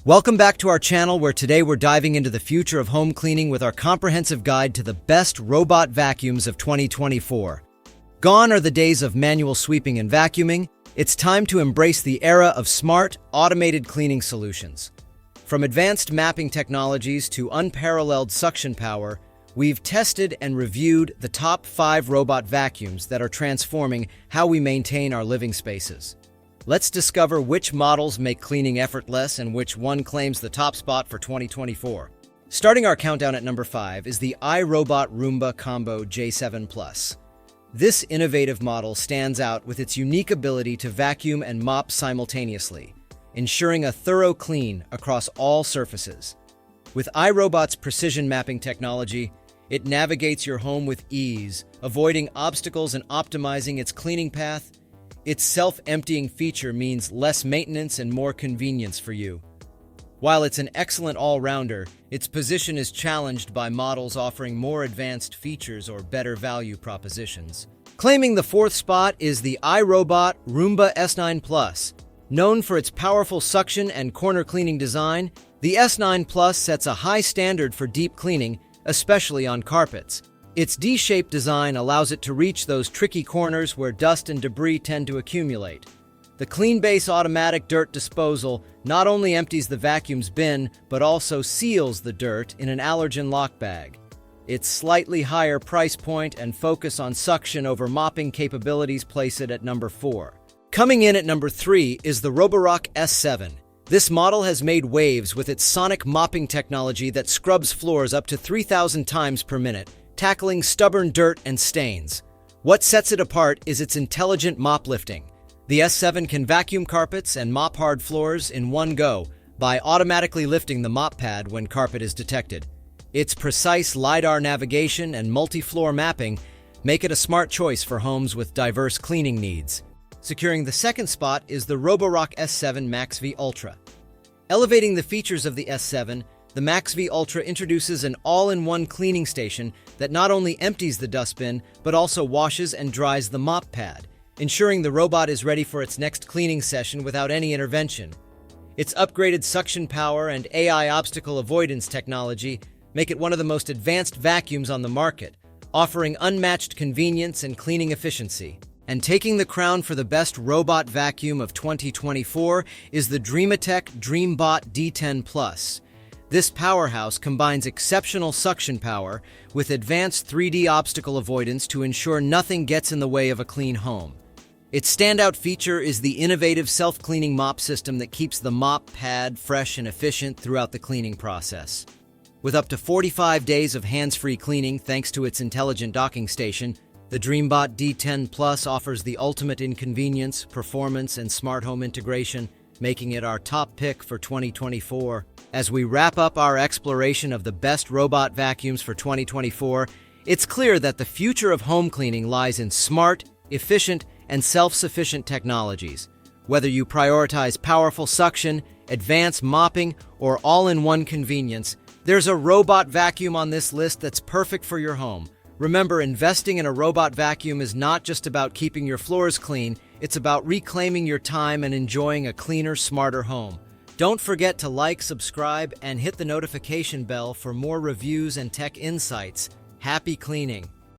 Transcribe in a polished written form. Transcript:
Welcome back to our channel where today we're diving into the future of home cleaning with our comprehensive guide to the best robot vacuums of 2024. Gone are the days of manual sweeping and vacuuming. It's time to embrace the era of smart, automated cleaning solutions. From advanced mapping technologies to unparalleled suction power, we've tested and reviewed the top 5 robot vacuums that are transforming how we maintain our living spaces. Let's discover which models make cleaning effortless and which one claims the top spot for 2024. Starting our countdown at number 5 is the iRobot Roomba Combo J7 Plus. This innovative model stands out with its unique ability to vacuum and mop simultaneously, ensuring a thorough clean across all surfaces. With iRobot's precision mapping technology, it navigates your home with ease, avoiding obstacles and optimizing its cleaning path. Its self-emptying feature means less maintenance and more convenience for you. While it's an excellent all-rounder, its position is challenged by models offering more advanced features or better value propositions. Claiming the 4th spot is the iRobot Roomba S9 Plus. Known for its powerful suction and corner cleaning design, the S9 Plus sets a high standard for deep cleaning, especially on carpets. Its D-shaped design allows it to reach those tricky corners where dust and debris tend to accumulate. The CleanBase automatic dirt disposal not only empties the vacuum's bin, but also seals the dirt in an allergen lock bag. Its slightly higher price point and focus on suction over mopping capabilities place it at number 4. Coming in at number 3 is the Roborock S7. This model has made waves with its sonic mopping technology that scrubs floors up to 3,000 times per minute, tackling stubborn dirt and stains. What sets it apart is its intelligent mop lifting. The S7 can vacuum carpets and mop hard floors in one go by automatically lifting the mop pad when carpet is detected. Its precise LiDAR navigation and multi-floor mapping make it a smart choice for homes with diverse cleaning needs. Securing the 2nd spot is the Roborock S7 MaxV Ultra. Elevating the features of the S7, the MaxV Ultra introduces an all-in-one cleaning station that not only empties the dustbin, but also washes and dries the mop pad, ensuring the robot is ready for its next cleaning session without any intervention. Its upgraded suction power and AI obstacle avoidance technology make it one of the most advanced vacuums on the market, offering unmatched convenience and cleaning efficiency. And taking the crown for the best robot vacuum of 2024 is the Dreamatech DreamBot D10 Plus. This powerhouse combines exceptional suction power with advanced 3D obstacle avoidance to ensure nothing gets in the way of a clean home. Its standout feature is the innovative self-cleaning mop system that keeps the mop pad fresh and efficient throughout the cleaning process. With up to 45 days of hands-free cleaning thanks to its intelligent docking station, the DreamBot D10 Plus offers the ultimate in convenience, performance, and smart home integration, making it our top pick for 2024. As we wrap up our exploration of the best robot vacuums for 2024, it's clear that the future of home cleaning lies in smart, efficient, and self-sufficient technologies. Whether you prioritize powerful suction, advanced mopping, or all-in-one convenience, there's a robot vacuum on this list that's perfect for your home. Remember, investing in a robot vacuum is not just about keeping your floors clean, it's about reclaiming your time and enjoying a cleaner, smarter home. Don't forget to like, subscribe, and hit the notification bell for more reviews and tech insights. Happy cleaning!